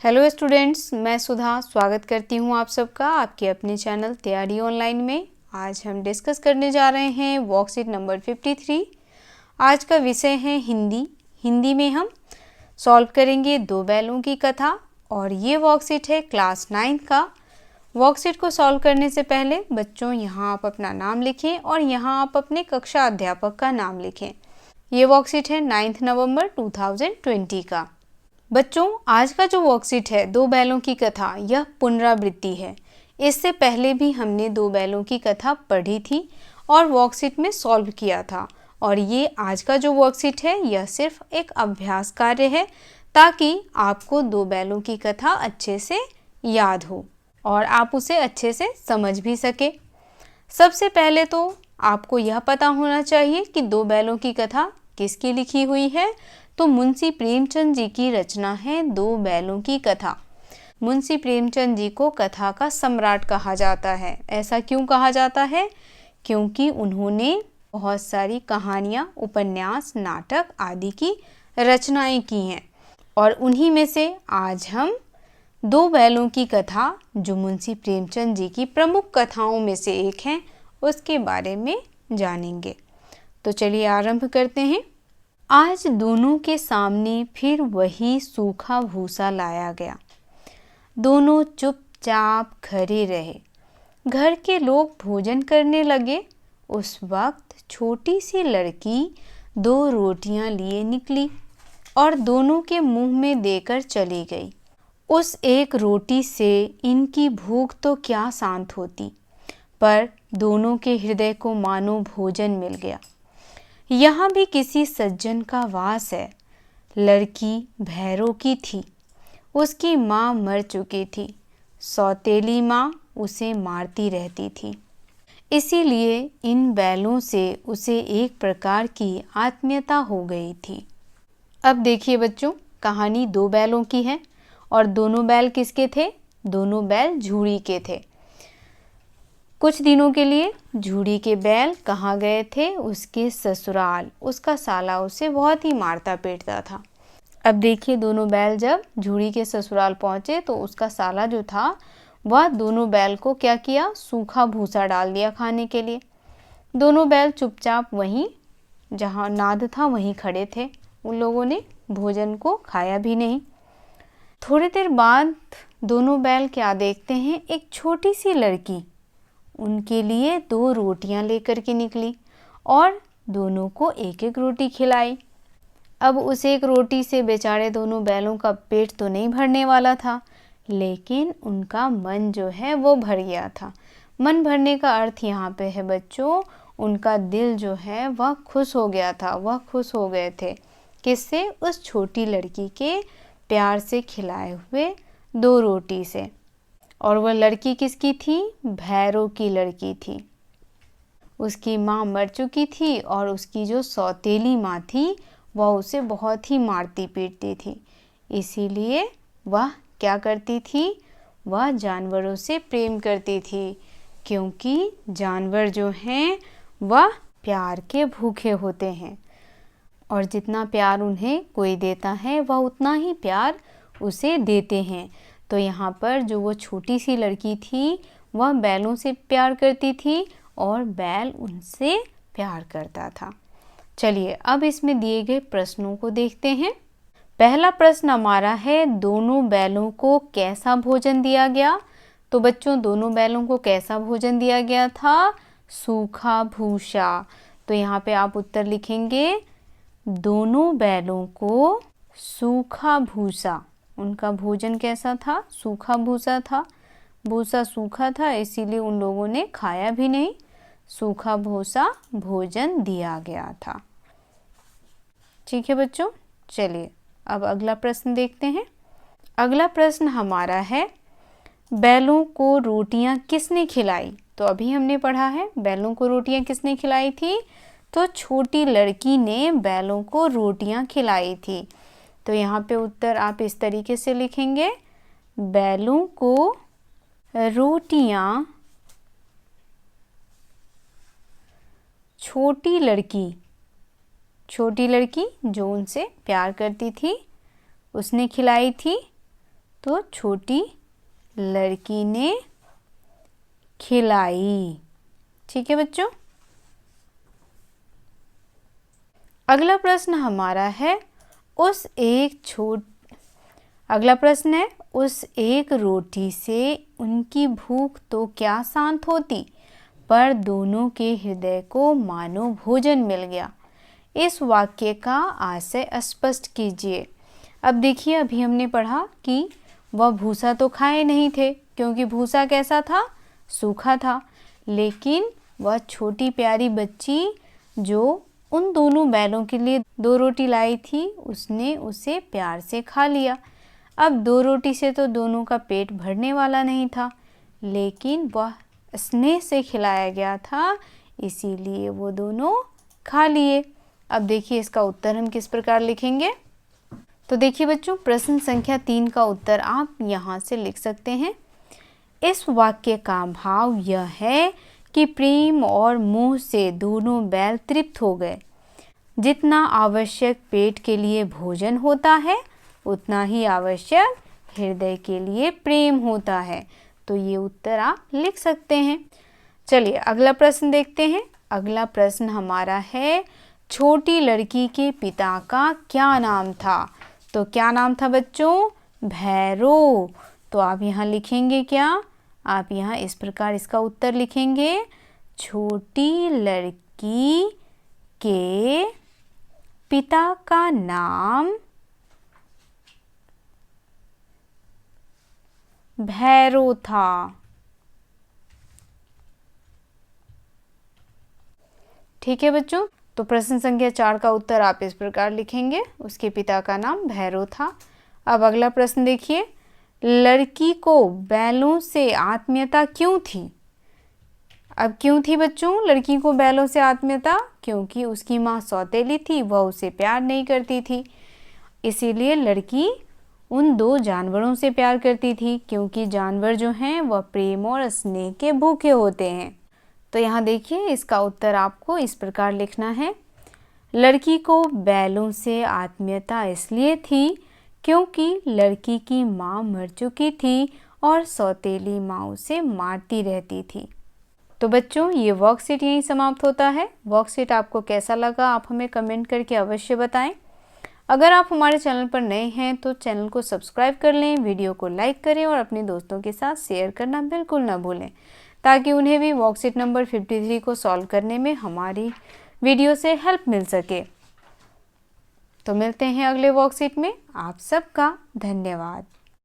Hello students, मैं सुधा स्वागत करती हूँ आप सबका आपके अपने चैनल तैयारी ऑनलाइन में। आज हम डिस्कस करने जा रहे हैं वर्कशीट नंबर 53। आज का विषय है हिंदी। हिंदी में हम सॉल्व करेंगे दो बैलों की कथा और ये वर्कशीट है क्लास 9 का। वर्कशीट को सॉल्व करने से पहले बच्चों यहाँ आप अपना नाम लिखें और यहाँ आप अपने कक्षा अध्यापक का नाम लिखें। ये वर्कशीट है 9 नवंबर 2020 का। बच्चों, आज का जो वर्कशीट है दो बैलों की कथा, यह पुनरावृत्ति है। इससे पहले भी हमने दो बैलों की कथा पढ़ी थी और वर्कशीट में सॉल्व किया था। और ये आज का जो वर्कशीट है यह सिर्फ एक अभ्यास कार्य है ताकि आपको दो बैलों की कथा अच्छे से याद हो और आप उसे अच्छे से समझ भी सके। सबसे पहले तो आपको यह पता होना चाहिए कि दो बैलों की कथा किसकी लिखी हुई है। तो मुंशी प्रेमचंद जी की रचना है दो बैलों की कथा। मुंशी प्रेमचंद जी को कथा का सम्राट कहा जाता है। ऐसा क्यों कहा जाता है? क्योंकि उन्होंने बहुत सारी कहानियाँ, उपन्यास, नाटक आदि की रचनाएं की हैं और उन्हीं में से आज हम दो बैलों की कथा, जो मुंशी प्रेमचंद जी की प्रमुख कथाओं में से एक है, उसके बारे में जानेंगे। तो चलिए आरंभ करते हैं। आज दोनों के सामने फिर वही सूखा भूसा लाया गया। दोनों चुपचाप खड़े रहे। घर के लोग भोजन करने लगे। उस वक्त छोटी सी लड़की दो रोटियां लिए निकली और दोनों के मुंह में देकर चली गई। उस एक रोटी से इनकी भूख तो क्या शांत होती, पर दोनों के हृदय को मानो भोजन मिल गया। यहाँ भी किसी सज्जन का वास है। लड़की भैरों की थी। उसकी माँ मर चुकी थी। सौतेली माँ उसे मारती रहती थी। इसीलिए इन बैलों से उसे एक प्रकार की आत्मीयता हो गई थी। अब देखिए बच्चों, कहानी दो बैलों की है और दोनों बैल किसके थे? दोनों बैल झूड़ी के थे। कुछ दिनों के लिए झूड़ी के बैल कहाँ गए थे? उसके ससुराल। उसका साला उसे बहुत ही मारता पीटता था। अब देखिए, दोनों बैल जब झूड़ी के ससुराल पहुँचे तो उसका साला जो था वह दोनों बैल को क्या किया? सूखा भूसा डाल दिया खाने के लिए। दोनों बैल चुपचाप वहीं जहाँ नाद था वहीं खड़े थे। उन लोगों ने भोजन को खाया भी नहीं। थोड़ी देर बाद दोनों बैल क्या देखते हैं? एक छोटी सी लड़की उनके लिए दो रोटियां लेकर के निकली और दोनों को एक एक रोटी खिलाई। अब उस एक रोटी से बेचारे दोनों बैलों का पेट तो नहीं भरने वाला था, लेकिन उनका मन जो है वो भर गया था। मन भरने का अर्थ यहाँ पे है बच्चों, उनका दिल जो है वह खुश हो गया था। वह खुश हो गए थे किससे? उस छोटी लड़की के प्यार से खिलाए हुए दो रोटी से। और वह लड़की किसकी थी? भैरों की लड़की थी। उसकी माँ मर चुकी थी और उसकी जो सौतेली माँ थी वह उसे बहुत ही मारती पीटती थी। इसीलिए वह क्या करती थी? वह जानवरों से प्रेम करती थी, क्योंकि जानवर जो हैं वह प्यार के भूखे होते हैं और जितना प्यार उन्हें कोई देता है वह उतना ही प्यार उसे देते हैं। तो यहाँ पर जो वो छोटी सी लड़की थी वह बैलों से प्यार करती थी और बैल उनसे प्यार करता था। चलिए अब इसमें दिए गए प्रश्नों को देखते हैं। पहला प्रश्न हमारा है, दोनों बैलों को कैसा भोजन दिया गया? तो बच्चों, दोनों बैलों को कैसा भोजन दिया गया था? सूखा भूसा। तो यहाँ पे आप उत्तर लिखेंगे, दोनों बैलों को सूखा भूसा। उनका भोजन कैसा था? सूखा भूसा था। भूसा सूखा था, इसीलिए उन लोगों ने खाया भी नहीं। सूखा भूसा भोजन दिया गया था। ठीक है बच्चों, चलिए अब अगला प्रश्न देखते हैं। अगला प्रश्न हमारा है, बैलों को रोटियां किसने खिलाई? तो अभी हमने पढ़ा है बैलों को रोटियां किसने खिलाई थी? तो छोटी लड़की ने बैलों को रोटियां खिलाई थी। तो यहाँ पे उत्तर आप इस तरीके से लिखेंगे, बैलों को रोटियां छोटी लड़की जो उनसे प्यार करती थी उसने खिलाई थी। तो छोटी लड़की ने खिलाई। ठीक है बच्चों। अगला प्रश्न हमारा है अगला प्रश्न है, उस एक रोटी से उनकी भूख तो क्या शांत होती, पर दोनों के हृदय को मानो भोजन मिल गया। इस वाक्य का आशय स्पष्ट कीजिए। अब देखिए, अभी हमने पढ़ा कि वह भूसा तो खाए नहीं थे, क्योंकि भूसा कैसा था, सूखा था। लेकिन वह छोटी प्यारी बच्ची जो उन दोनों बैलों के लिए 2 रोटी लाई थी, उसने उसे प्यार से खा लिया। अब 2 रोटी से तो दोनों का पेट भरने वाला नहीं था, लेकिन वह स्नेह से खिलाया गया था, इसीलिए वो दोनों खा लिए। अब देखिए, इसका उत्तर हम किस प्रकार लिखेंगे। तो देखिए बच्चों, प्रश्न संख्या 3 का उत्तर आप यहाँ से लिख सकते हैं। इस वाक्य का भाव यह है कि प्रेम और मोह से दोनों बैल तृप्त हो गए। जितना आवश्यक पेट के लिए भोजन होता है, उतना ही आवश्यक हृदय के लिए प्रेम होता है। तो ये उत्तर आप लिख सकते हैं। चलिए अगला प्रश्न देखते हैं। अगला प्रश्न हमारा है, छोटी लड़की के पिता का क्या नाम था। तो क्या नाम था बच्चों, भैरो। तो आप यहाँ लिखेंगे क्या, आप यहाँ इस प्रकार इसका उत्तर लिखेंगे, छोटी लड़की के पिता का नाम भैरो था। ठीक है बच्चों। तो प्रश्न संख्या 4 का उत्तर आप इस प्रकार लिखेंगे, उसके पिता का नाम भैरो था। अब अगला प्रश्न देखिए, लड़की को बैलों से आत्मीयता क्यों थी। अब क्यों थी बच्चों लड़की को बैलों से आत्मीयता, क्योंकि उसकी माँ सौतेली थी, वह उसे प्यार नहीं करती थी। इसीलिए लड़की उन 2 जानवरों से प्यार करती थी, क्योंकि जानवर जो हैं वह प्रेम और स्नेह के भूखे होते हैं। तो यहाँ देखिए, इसका उत्तर आपको इस प्रकार लिखना है, लड़की को बैलों से आत्मीयता इसलिए थी क्योंकि लड़की की माँ मर चुकी थी और सौतेली माँ उसे मारती रहती थी। तो बच्चों, ये वर्कशीट यहीं समाप्त होता है। वर्कशीट आपको कैसा लगा आप हमें कमेंट करके अवश्य बताएं। अगर आप हमारे चैनल पर नए हैं तो चैनल को सब्सक्राइब कर लें, वीडियो को लाइक करें और अपने दोस्तों के साथ शेयर करना बिल्कुल ना भूलें, ताकि उन्हें भी वर्कशीट नंबर 53 को सॉल्व करने में हमारी वीडियो से हेल्प मिल सके। तो मिलते हैं अगले वर्कशीट में। आप सबका धन्यवाद।